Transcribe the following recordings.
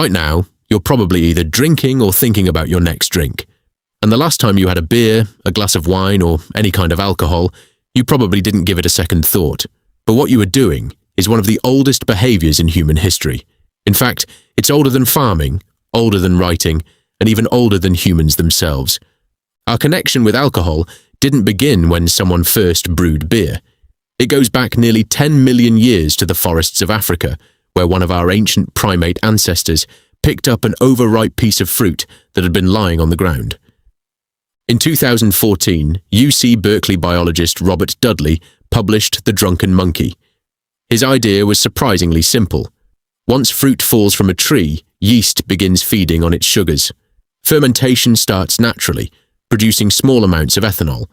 Right now, you're probably either drinking or thinking about your next drink. And the last time you had a beer, a glass of wine, or any kind of alcohol, you probably didn't give it a second thought. But what you were doing is one of the oldest behaviors in human history. In fact, it's older than farming, older than writing, and even older than humans themselves. Our connection with alcohol didn't begin when someone first brewed beer. It goes back nearly 10 million years to the forests of Africa, where one of our ancient primate ancestors picked up an overripe piece of fruit that had been lying on the ground. In 2014, UC Berkeley biologist Robert Dudley published The Drunken Monkey. His idea was surprisingly simple. Once fruit falls from a tree, yeast begins feeding on its sugars. Fermentation starts naturally, producing small amounts of ethanol.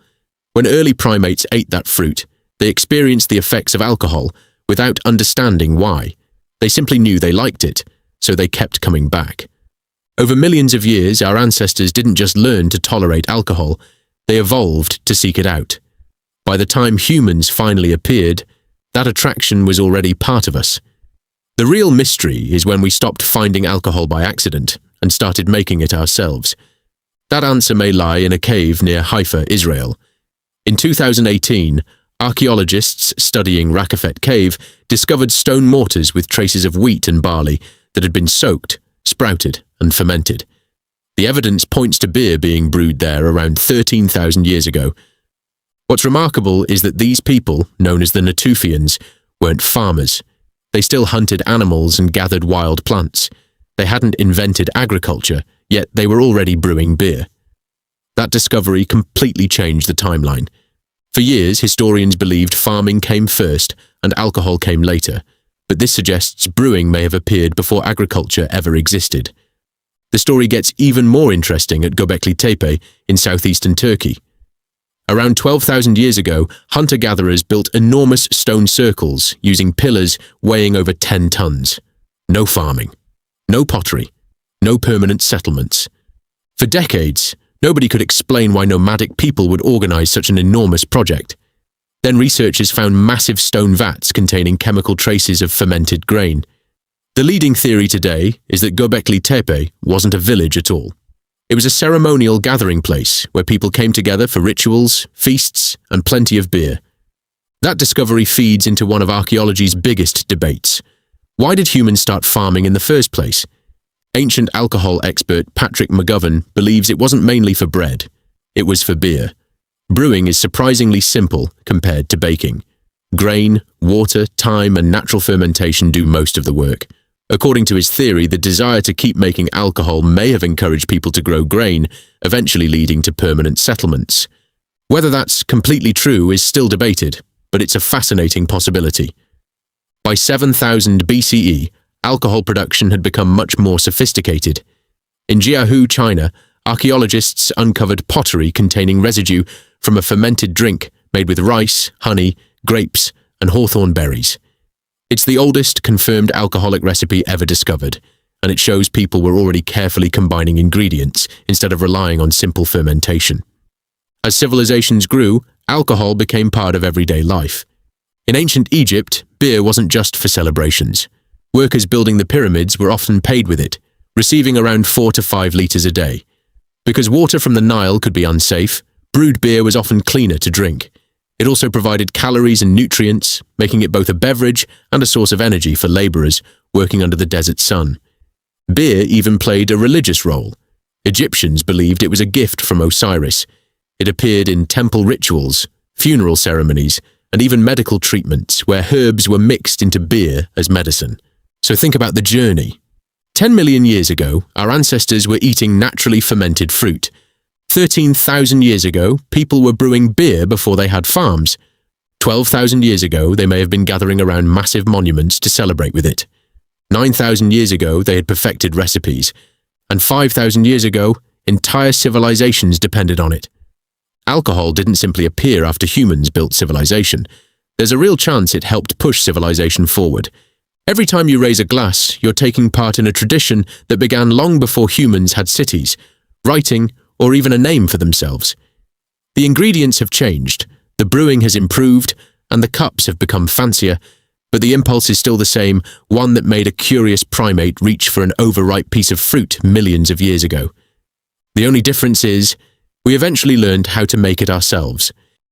When early primates ate that fruit, they experienced the effects of alcohol without understanding why. They simply knew they liked it, so they kept coming back. Over millions of years, our ancestors didn't just learn to tolerate alcohol, they evolved to seek it out. By the time humans finally appeared, that attraction was already part of us. The real mystery is when we stopped finding alcohol by accident and started making it ourselves. That answer may lie in a cave near Haifa, Israel. In 2018, archaeologists studying Rakafet Cave discovered stone mortars with traces of wheat and barley that had been soaked, sprouted, and fermented. The evidence points to beer being brewed there around 13,000 years ago. What's remarkable is that these people, known as the Natufians, weren't farmers. They still hunted animals and gathered wild plants. They hadn't invented agriculture, yet they were already brewing beer. That discovery completely changed the timeline. For years, historians believed farming came first and alcohol came later, but this suggests brewing may have appeared before agriculture ever existed. The story gets even more interesting at Göbekli Tepe in southeastern Turkey. Around 12,000 years ago, hunter-gatherers built enormous stone circles using pillars weighing over 10 tons. No farming, no pottery, no permanent settlements. For decades, nobody could explain why nomadic people would organize such an enormous project. Then researchers found massive stone vats containing chemical traces of fermented grain. The leading theory today is that Göbekli Tepe wasn't a village at all. It was a ceremonial gathering place where people came together for rituals, feasts, and plenty of beer. That discovery feeds into one of archaeology's biggest debates. Why did humans start farming in the first place? Ancient alcohol expert Patrick McGovern believes it wasn't mainly for bread. It was for beer. Brewing is surprisingly simple compared to baking. Grain, water, time, and natural fermentation do most of the work. According to his theory, the desire to keep making alcohol may have encouraged people to grow grain, eventually leading to permanent settlements. Whether that's completely true is still debated, but it's a fascinating possibility. By 7000 BCE, alcohol production had become much more sophisticated. In Jiahu, China, archaeologists uncovered pottery containing residue from a fermented drink made with rice, honey, grapes, and hawthorn berries. It's the oldest confirmed alcoholic recipe ever discovered, and it shows people were already carefully combining ingredients instead of relying on simple fermentation. As civilizations grew, alcohol became part of everyday life. In ancient Egypt, beer wasn't just for celebrations. Workers building the pyramids were often paid with it, receiving around 4 to 5 liters a day. Because water from the Nile could be unsafe, brewed beer was often cleaner to drink. It also provided calories and nutrients, making it both a beverage and a source of energy for laborers working under the desert sun. Beer even played a religious role. Egyptians believed it was a gift from Osiris. It appeared in temple rituals, funeral ceremonies, and even medical treatments where herbs were mixed into beer as medicine. So think about the journey. 10 million years ago, our ancestors were eating naturally fermented fruit. 13,000 years ago, people were brewing beer before they had farms. 12,000 years ago, they may have been gathering around massive monuments to celebrate with it. 9,000 years ago, they had perfected recipes. And 5,000 years ago, entire civilizations depended on it. Alcohol didn't simply appear after humans built civilization. There's a real chance it helped push civilization forward. Every time you raise a glass, you're taking part in a tradition that began long before humans had cities, writing, or even a name for themselves. The ingredients have changed, the brewing has improved, and the cups have become fancier, But the impulse is still the same, one that made a curious primate reach for an overripe piece of fruit millions of years ago. The only difference is, we eventually learned how to make it ourselves,